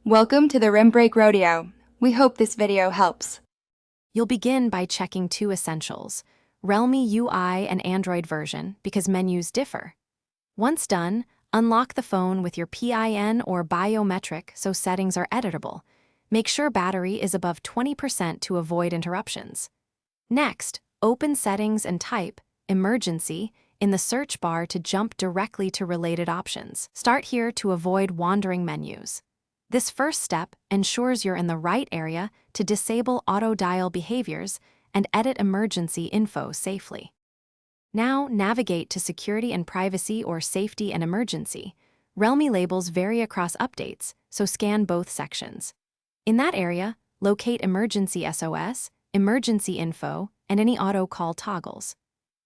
Welcome to the Rim Break Rodeo. We hope this video helps. You'll begin by checking two essentials, Realme UI and Android version, because menus differ. Once done, unlock the phone with your PIN or biometric so settings are editable. Make sure battery is above 20% to avoid interruptions. Next, open Settings and type Emergency in the search bar to jump directly to related options. Start here to avoid wandering menus. This first step ensures you're in the right area to disable auto-dial behaviors and edit emergency info safely. Now navigate to Security and Privacy or Safety and Emergency. Realme labels vary across updates, so scan both sections. In that area, locate Emergency SOS, Emergency Info, and any auto call toggles.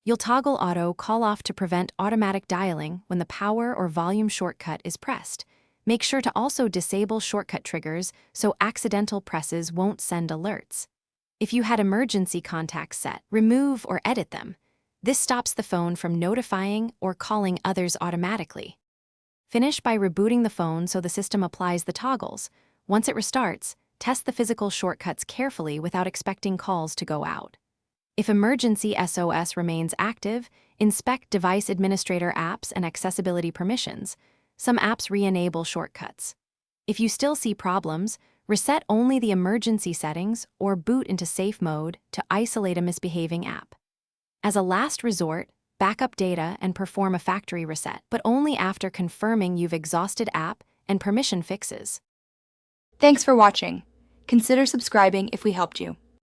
You'll toggle auto call off to prevent automatic dialing when the power or volume shortcut is pressed. Make sure to also disable shortcut triggers so accidental presses won't send alerts. If you had emergency contacts set, remove or edit them. This stops the phone from notifying or calling others automatically. Finish by rebooting the phone so the system applies the toggles. Once it restarts, test the physical shortcuts carefully without expecting calls to go out. If emergency SOS remains active, inspect device administrator apps and accessibility permissions. Some apps re-enable shortcuts. If you still see problems, reset only the emergency settings or boot into safe mode to isolate a misbehaving app. As a last resort, backup data and perform a factory reset, but only after confirming you've exhausted app and permission fixes. Thanks for watching. Consider subscribing if we helped you.